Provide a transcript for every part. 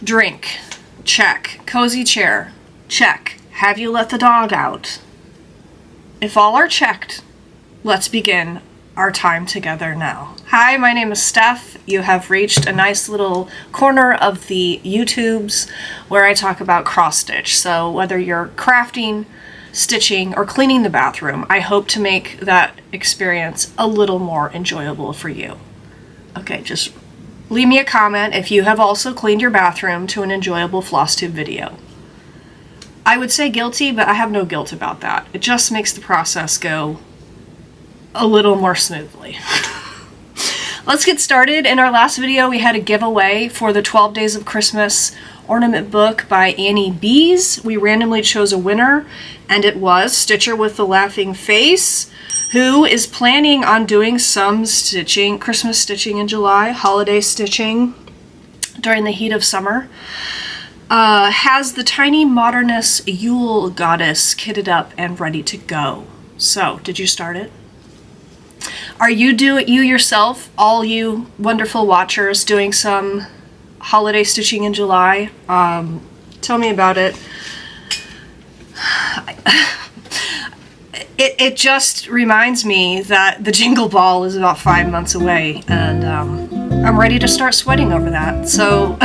Drink. Check. Cozy chair. Check. Have you let the dog out? If all are checked, let's begin our time together now. Hi, my name is Steph. You have reached a nice little corner of the YouTubes where I talk about cross stitch. So whether you're crafting, stitching, or cleaning the bathroom, I hope to make that experience a little more enjoyable for you. Okay, just leave me a comment if you have also cleaned your bathroom to an enjoyable FLOSSTUBE video. I would say guilty, but I have no guilt about that. It just makes the process go a little more smoothly. Let's get started. In our last video, we had a giveaway for the 12 Days of Christmas ornament book by Annie Bees. We randomly chose a winner, and it was Stitcher with the Laughing Face, who is planning on doing some stitching, Christmas stitching in July, holiday stitching during the heat of summer. Has the tiny modernist Yule goddess kitted up and ready to go. So, did you start it? Are you yourself, all you wonderful watchers, doing some holiday stitching in July? Tell me about it. It just reminds me that the Jingle Ball is about 5 months away, and I'm ready to start sweating over that. So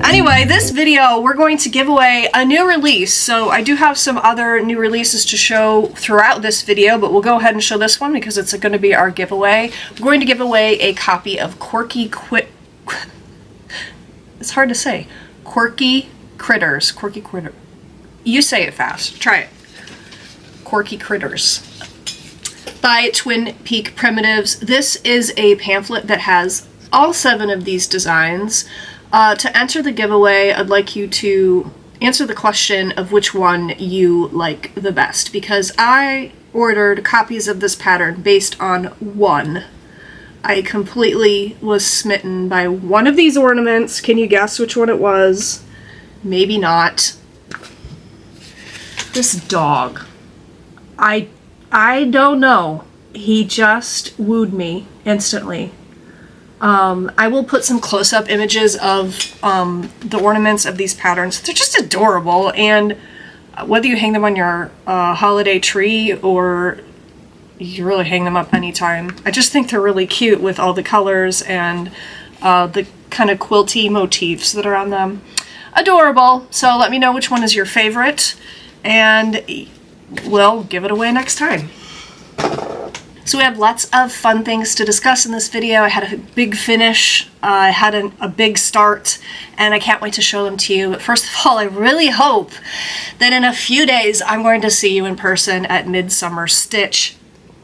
anyway, this video, we're going to give away a new release. So I do have some other new releases to show throughout this video, but we'll go ahead and show this one because it's going to be our giveaway. We're going to give away a copy of it's hard to say. Quirky Critters. Quirky Critter. You say it fast. Try it. Quirky Critters by Twin Peak Primitives. This is a pamphlet that has all 7 of these designs. To enter the giveaway, I'd like you to answer the question of which one you like the best, because I ordered copies of this pattern based on one. I completely was smitten by one of these ornaments. Can you guess which one it was? Maybe not. This dog. I don't know. He just wooed me instantly. I will put some close-up images of the ornaments of these patterns. They're just adorable, and whether you hang them on your holiday tree or you really hang them up anytime, I just think they're really cute with all the colors and the kind of quilty motifs that are on them. Adorable. So let me know which one is your favorite, and we'll give it away next time. So we have lots of fun things to discuss in this video. I had a big finish, I had a big start, and I can't wait to show them to you. But first of all, I really hope that in a few days I'm going to see you in person at Midsummer Stitch.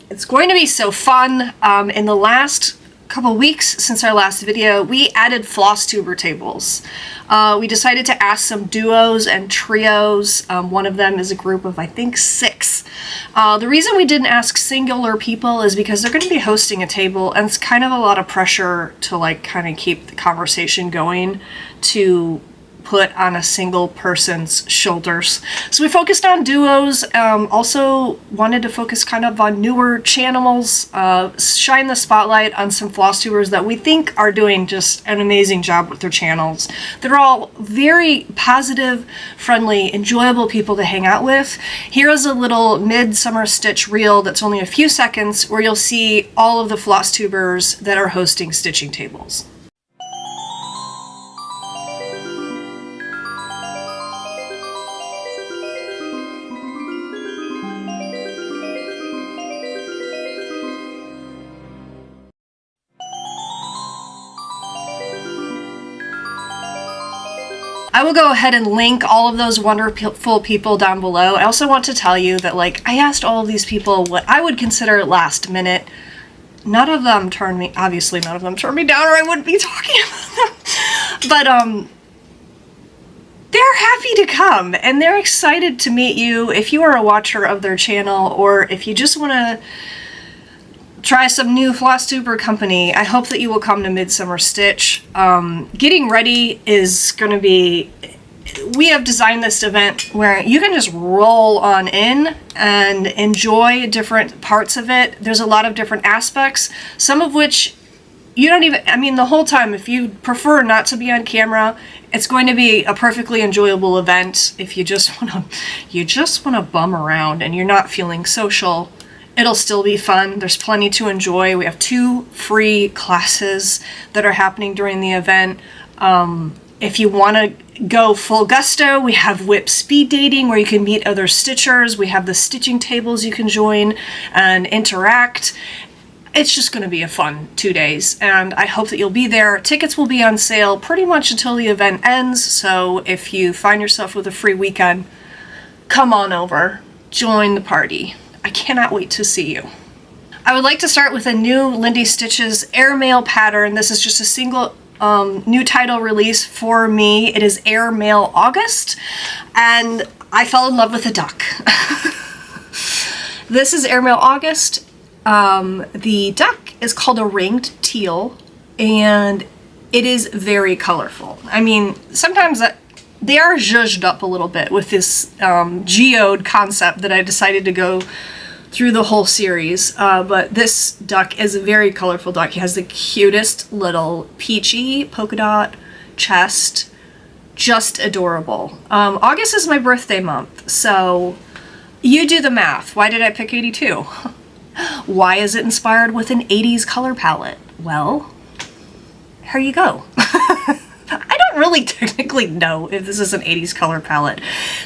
It's going to be so fun. In the last couple weeks since our last video, we added Flosstuber tables. We decided to ask some duos and trios. One of them is a group of, I think, 6. The reason we didn't ask singular people is because they're going to be hosting a table, and it's kind of a lot of pressure to like kind of keep the conversation going to put on a single person's shoulders. So we focused on duos, also wanted to focus kind of on newer channels, shine the spotlight on some Flosstubers that we think are doing just an amazing job with their channels. They're all very positive, friendly, enjoyable people to hang out with. Here's a little Midsummer Stitch reel that's only a few seconds where you'll see all of the Flosstubers that are hosting stitching tables. I will go ahead and link all of those wonderful people down below. I also want to tell you that, like, I asked all of these people what I would consider last minute. None of them turned me, obviously none of them turned me down, or I wouldn't be talking about them. But, they're happy to come, and they're excited to meet you if you are a watcher of their channel, or if you just want to try some new Flosstuber company. I hope that you will come to Midsummer Stitch. Getting ready is going to be... We have designed this event where you can just roll on in and enjoy different parts of it. There's a lot of different aspects, some of which you don't even, I mean, the whole time, if you prefer not to be on camera, it's going to be a perfectly enjoyable event. If you just want to bum around and you're not feeling social, it'll still be fun. There's plenty to enjoy. We have 2 free classes that are happening during the event. If you want to go full gusto, we have whip speed dating where you can meet other stitchers. We have the stitching tables you can join and interact. It's just going to be a fun 2 days, and I hope that you'll be there. Tickets will be on sale pretty much until the event ends, so if you find yourself with a free weekend, come on over, join the party. I cannot wait to see you. I would like to start with a new Lindy Stitches Airmail pattern. This is just a single new title release for me. It is Airmail August, and I fell in love with a duck. This is Airmail August. The duck is called a ringed teal, and it is very colorful. I mean, sometimes they are zhuzhed up a little bit with this geode concept that I decided to go through the whole series, but this duck is a very colorful duck. He has the cutest little peachy polka dot chest, just adorable. August is my birthday month, so you do the math. Why did I pick 82? Why is it inspired with an 80s color palette? Well, here you go. I don't really technically know if this is an 80s color palette.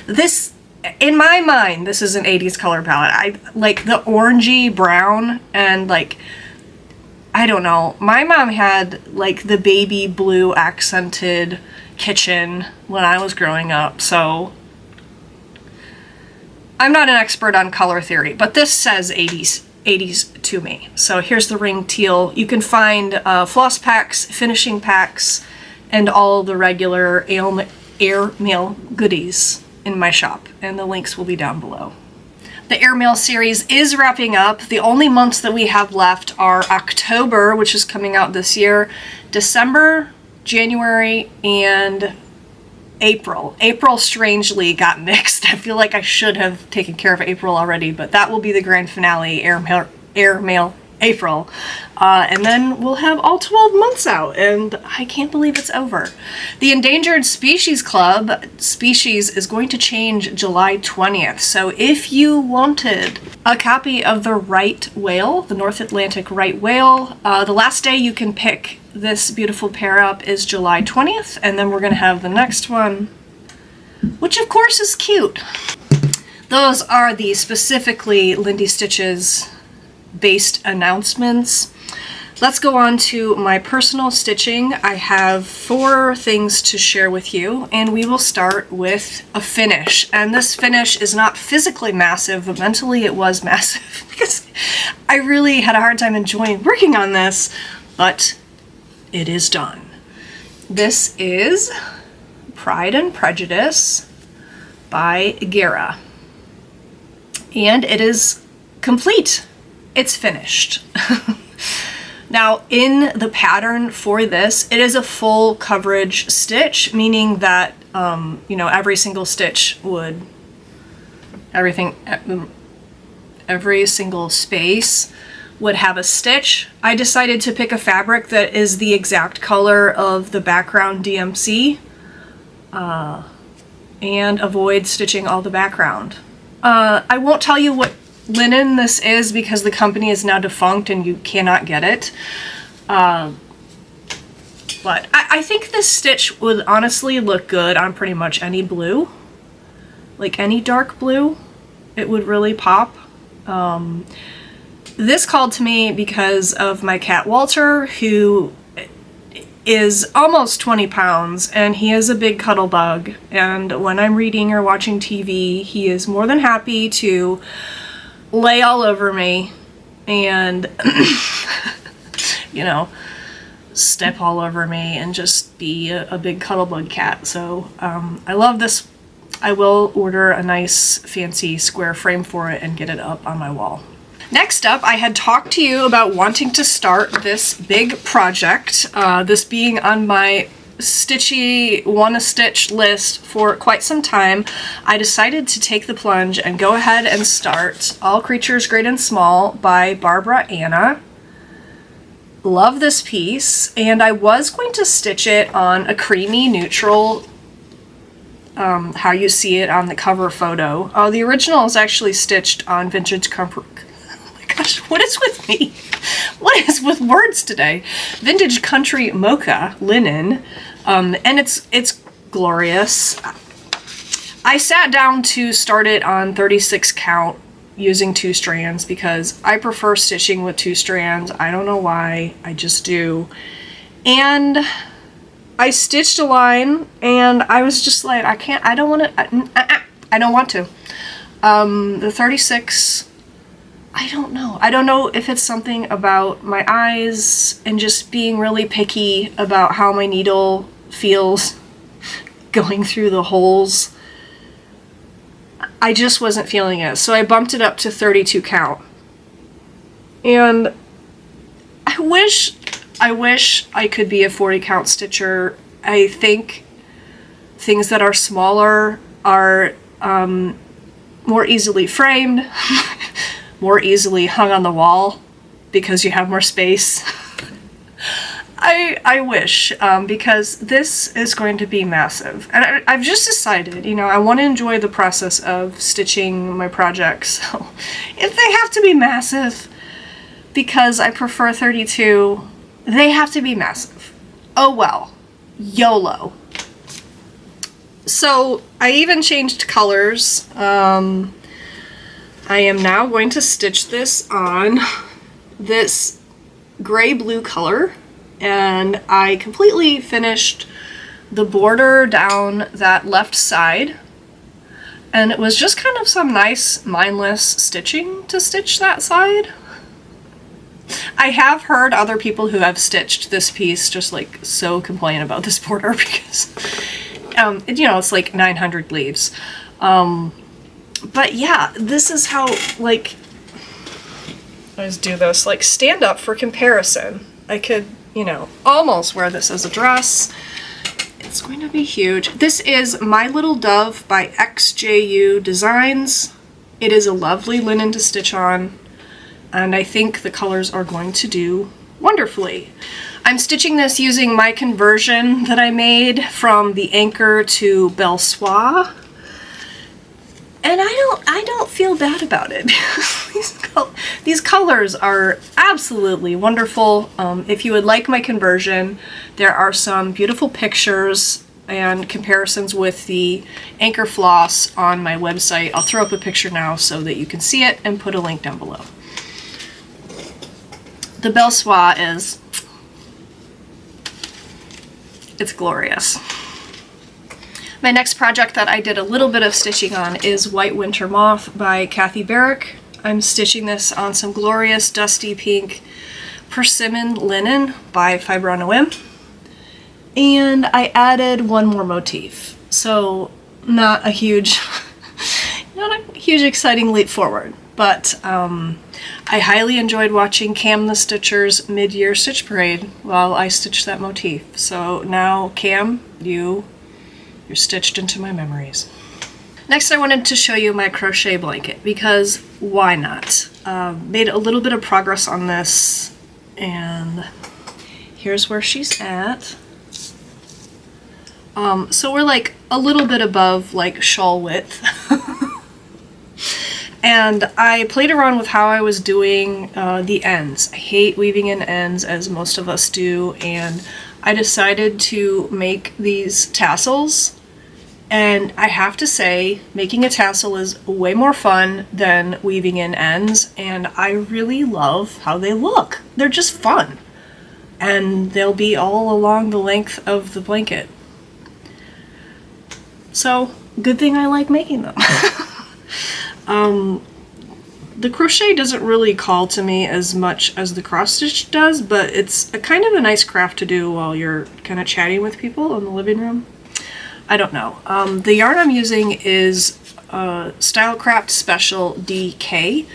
This, in my mind, this is an 80s color palette. I like the orangey brown and like, I don't know. My mom had like the baby blue accented kitchen when I was growing up, so I'm not an expert on color theory, but this says 80s to me. So here's the ring teal. You can find floss packs, finishing packs, and all the regular airmail goodies in my shop, and the links will be down below. The airmail series is wrapping up. The only months that we have left are October, which is coming out this year, December, January, and April. April strangely got mixed. I feel like I should have taken care of April already, but that will be the grand finale, Airmail April. And then we'll have all 12 months out, and I can't believe it's over. The Endangered Species Club, Species, is going to change July 20th. So if you wanted a copy of the right whale, the North Atlantic right whale, the last day you can pick this beautiful pair up is July 20th, and then we're going to have the next one, which of course is cute. Those are the specifically Lindy Stitches based announcements. Let's go on to my personal stitching. I have 4 things to share with you, and we will start with a finish. And this finish is not physically massive, but mentally it was massive because I really had a hard time enjoying working on this, but it is done. This is Pride and Prejudice by Gera, and it is complete. It's finished. Now, in the pattern for this, it is a full coverage stitch, meaning that you know, every single stitch would, every single space would have a stitch. I decided to pick a fabric that is the exact color of the background DMC and avoid stitching all the background. I won't tell you what linen this is because the company is now defunct and you cannot get it. But I think this stitch would honestly look good on pretty much any blue. Like any dark blue, it would really pop. This called to me because of my cat Walter, who is almost 20 pounds, and he is a big cuddle bug. And when I'm reading or watching TV, he is more than happy to lay all over me and, you know, step all over me and just be a big cuddle bug cat. So I love this. I will order a nice fancy square frame for it and get it up on my wall. Next up, I had talked to you about wanting to start this big project, this being on my stitchy wanna stitch list for quite some time. I decided to take the plunge and go ahead and start All Creatures Great and Small by Barbara Anna. love this piece, and I was going to stitch it on a creamy neutral, how you see it on the cover photo. The original is actually stitched on vintage comfort. Oh my gosh, what is with me? What is with words today? Vintage country mocha linen, and it's glorious. I sat down to start it on 36 count using 2 strands because I prefer stitching with 2 strands. I don't know why, I just do. And I stitched a line and I was just like, I don't want to. The 36, I don't know. I don't know if it's something about my eyes and just being really picky about how my needle feels going through the holes. I just wasn't feeling it, so I bumped it up to 32 count. And I wish I could be a 40 count stitcher. I think things that are smaller are more easily framed, more easily hung on the wall because you have more space. I wish, because this is going to be massive. And I've just decided, you know, I want to enjoy the process of stitching my projects. So if they have to be massive, because I prefer 32, they have to be massive. Oh well, YOLO. So I even changed colors. I am now going to stitch this on this gray-blue color. And I completely finished the border down that left side, and it was just kind of some nice mindless stitching to stitch that side. I have heard other people who have stitched this piece just like so complain about this border because you know, it's like 900 leaves. But yeah, this is how, like, let's do this, like, stand up for comparison. I could, you know, almost wear this as a dress. It's going to be huge. This is My Little Dove by XJU Designs. It is a lovely linen to stitch on, and I think the colors are going to do wonderfully. I'm stitching this using my conversion that I made from the anchor to Belle Soie. And I don't feel bad about it. These colors are absolutely wonderful. If you would like my conversion, there are some beautiful pictures and comparisons with the anchor floss on my website. I'll throw up a picture now so that you can see it and put a link down below. The Belle Soie it's glorious. My next project that I did a little bit of stitching on is White Winter Moth by Barrick. I'm stitching this on some glorious dusty pink persimmon linen by Fiber on a Whim. And I added one more motif. So not a huge exciting leap forward, but I highly enjoyed watching Cam the Stitcher's mid-year stitch parade while I stitched that motif. So now, Cam, you're stitched into my memories. Next, I wanted to show you my crochet blanket because why not? Made a little bit of progress on this, and here's where she's at. So we're like a little bit above like shawl width. And I played around with how I was doing the ends. I hate weaving in ends, as most of us do, and I decided to make these tassels. And I have to say, making a tassel is way more fun than weaving in ends, and I really love how they look. They're just fun. And they'll be all along the length of the blanket. So, good thing I like making them. The crochet doesn't really call to me as much as the cross stitch does, but it's a kind of a nice craft to do while you're kind of chatting with people in the living room. I don't know. The yarn I'm using is Stylecraft Special DK.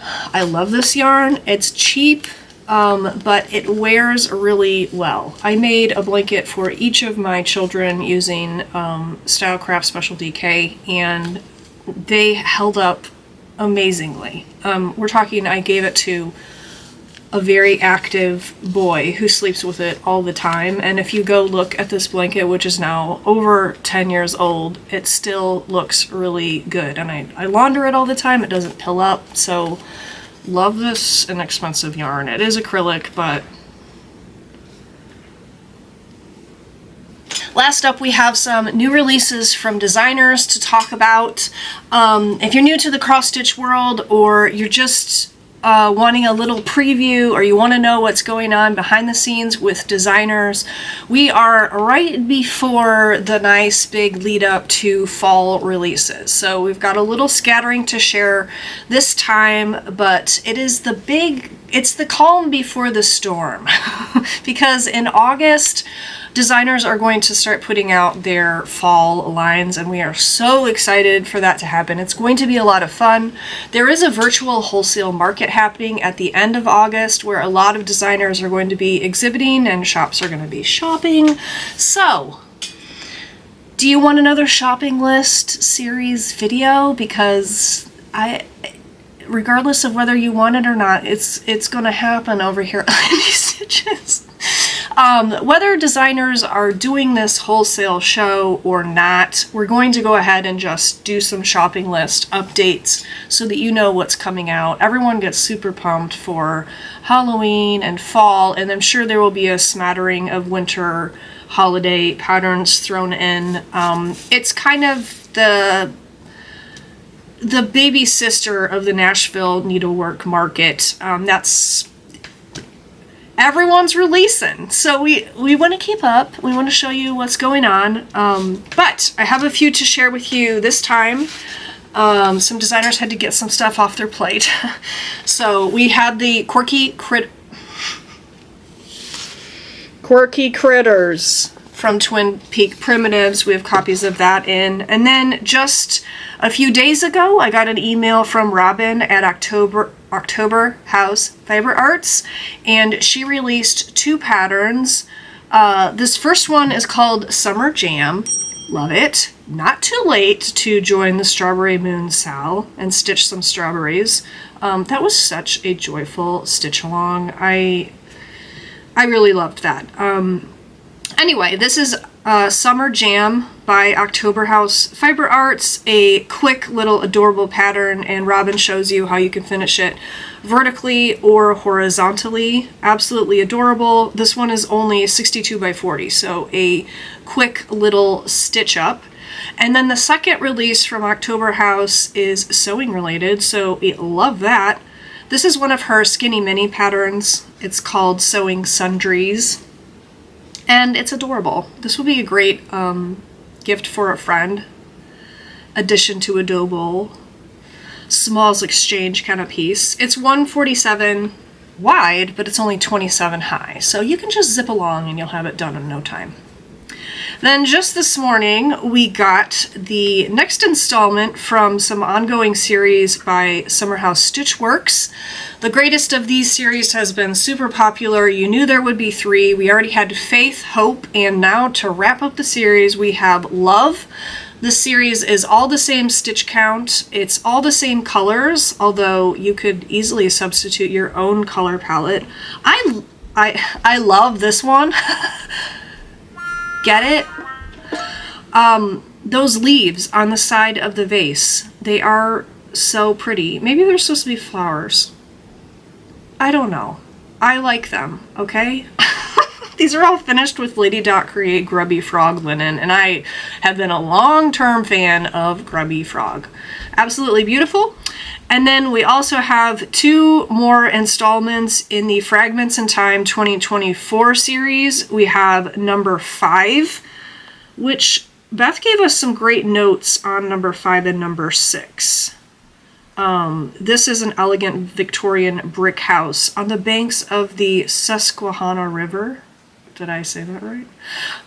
I love this yarn. It's cheap, but it wears really well. I made a blanket for each of my children using Stylecraft Special DK, and they held up amazingly. We're talking, I gave it to a very active boy who sleeps with it all the time. And if you go look at this blanket, which is now over 10 years old, it still looks really good. And I launder it all the time. It doesn't pill up. So love this inexpensive yarn. It is acrylic, but last up, we have some new releases from designers to talk about. If you're new to the cross stitch world, or you're just wanting a little preview, or you want to know what's going on behind the scenes with designers, we are right before the nice big lead up to fall releases. So we've got a little scattering to share this time, but it is it's the calm before the storm. Because in August, designers are going to start putting out their fall lines, and we are so excited for that to happen. It's going to be a lot of fun. There is a virtual wholesale market happening at the end of August where a lot of designers are going to be exhibiting and shops are going to be shopping. So, do you want another shopping list series video? Because regardless of whether you want it or not, it's going to happen over here on these stitches. Whether designers are doing this wholesale show or not, we're going to go ahead and just do some shopping list updates so that you know what's coming out. Everyone gets super pumped for Halloween and fall, and I'm sure there will be a smattering of winter holiday patterns thrown in. It's kind of the baby sister of the Nashville needlework market. Everyone's releasing, so we want to keep up. We want to show you what's going on. But I have a few to share with you this time. Some designers had to get some stuff off their plate. So we had the Quirky Critters from Twin Peak Primitives. We have copies of that in. And then just a few days ago, I got an email from Robin at October House Fiber Arts, and she released 2 patterns. This first one is called Summer Jam. Love it. Not too late to join the Strawberry Moon Sal and stitch some strawberries. That was such a joyful stitch along. I really loved that. Anyway, this is Summer Jam by October House Fiber Arts, a quick little adorable pattern, and Robin shows you how you can finish it vertically or horizontally. Absolutely adorable. This one is only 62 by 40, so a quick little stitch up. And then the second release from October House is sewing related, so I love that. This is one of her skinny mini patterns. It's called Sewing Sundries, and it's adorable. This will be a great gift for a friend, addition to a dough bowl, smalls exchange kind of piece. It's 147 wide, but it's only 27 high, so you can just zip along and you'll have it done in no time. Then just this morning, we got the next installment from some ongoing series by Summer House Stitch Works. The greatest of these series has been super popular. You knew there would be 3. We already had Faith, Hope, and now to wrap up the series, we have Love. This series is all the same stitch count. It's all the same colors, although you could easily substitute your own color palette. I love this one. Get it? Those leaves on the side of the vase, they are so pretty. Maybe they're supposed to be flowers. I don't know. I like them, okay? These are all finished with Lady Dot Create Grubby Frog linen, and I have been a long-term fan of Grubby Frog. Absolutely beautiful. And then we also have 2 more installments in the Fragments in Time 2024 series. We have number 5, which Beth gave us some great notes on number 5 and number 6. This is an elegant Victorian brick house on the banks of the Susquehanna River. Did I say that right?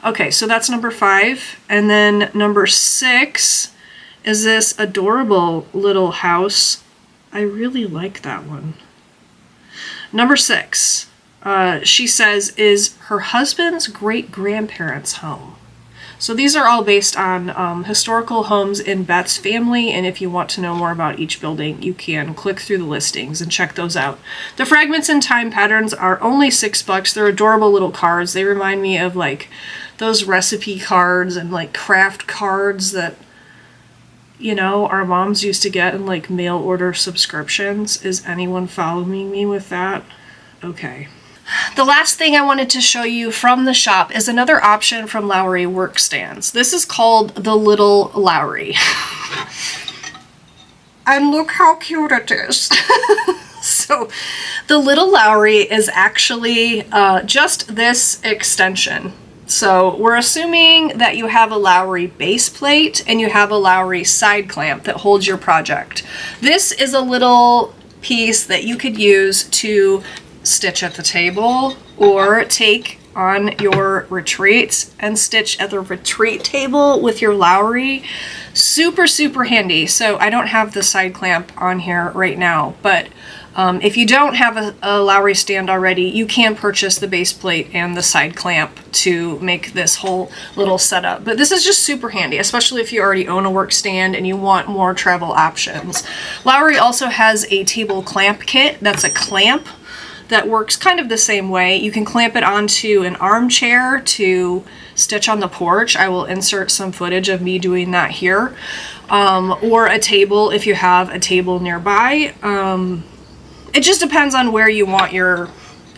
Okay, so that's number 5. And then number 6 is this adorable little house. I really like that one. Number 6, she says, is her husband's great-grandparents' home. So these are all based on historical homes in Beth's family, and if you want to know more about each building, you can click through the listings and check those out. The fragments and time patterns are only $6. They're adorable little cards. They remind me of like those recipe cards and like craft cards that, you know, our moms used to get in like mail order subscriptions. Is anyone following me with that? Okay. The last thing I wanted to show you from the shop is another option from Lowry work stands. This is called the Little Lowry. And look how cute it is. So the Little Lowry is actually just this extension. So we're assuming that you have a Lowry base plate and you have a Lowry side clamp that holds your project. This is a little piece that you could use to stitch at the table or take on your retreats and stitch at the retreat table with your Lowry. Super, super handy. So I don't have the side clamp on here right now, but if you don't have a Lowry stand already, you can purchase the base plate and the side clamp to make this whole little setup. But this is just super handy, especially if you already own a work stand and you want more travel options. Lowry also has a table clamp kit. That's a clamp that works kind of the same way. You can clamp it onto an armchair to stitch on the porch. I will insert some footage of me doing that here. Or a table if you have a table nearby. It just depends on where you want your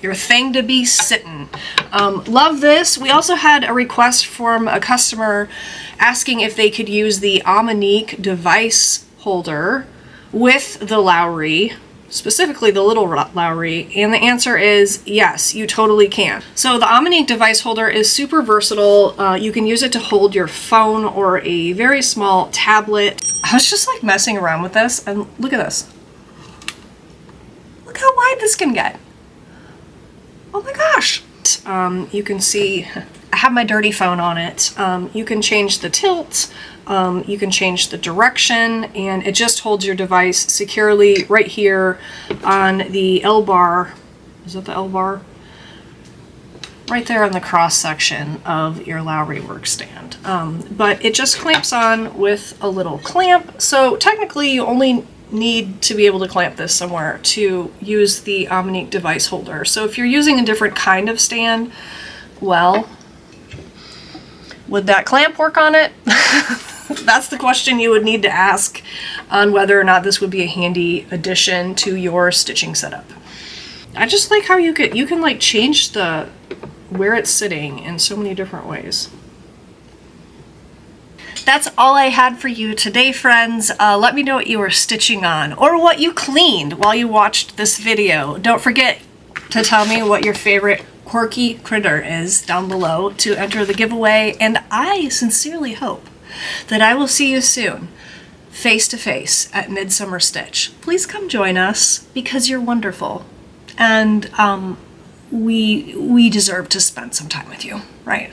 thing to be sitting. Love this. We also had a request from a customer asking if they could use the Omnique device holder with the Lowry, specifically the Little Lowry, and the answer is yes, you totally can. So the Omnique device holder is super versatile. You can use it to hold your phone or a very small tablet. I was just like messing around with this, and look at this. Look how wide this can get. Oh my gosh. You can see I have my dirty phone on it. You can change the tilt. You can change the direction, and it just holds your device securely right here on the L bar. Is that the L bar? Right there on the cross section of your Lowry work stand. But it just clamps on with a little clamp. So technically you only need to be able to clamp this somewhere to use the Omnique device holder. So if you're using a different kind of stand, well, would that clamp work on it? That's the question you would need to ask on whether or not this would be a handy addition to your stitching setup. I just like how you can like change the where it's sitting in so many different ways. That's all I had for you today, friends. Let me know what you were stitching on or what you cleaned while you watched this video. Don't forget to tell me what your favorite quirky critter is down below to enter the giveaway, and I sincerely hope that I will see you soon, face to face at Midsummer Stitch. Please come join us because you're wonderful, and we deserve to spend some time with you, right?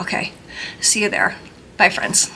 Okay, see you there. Bye, friends.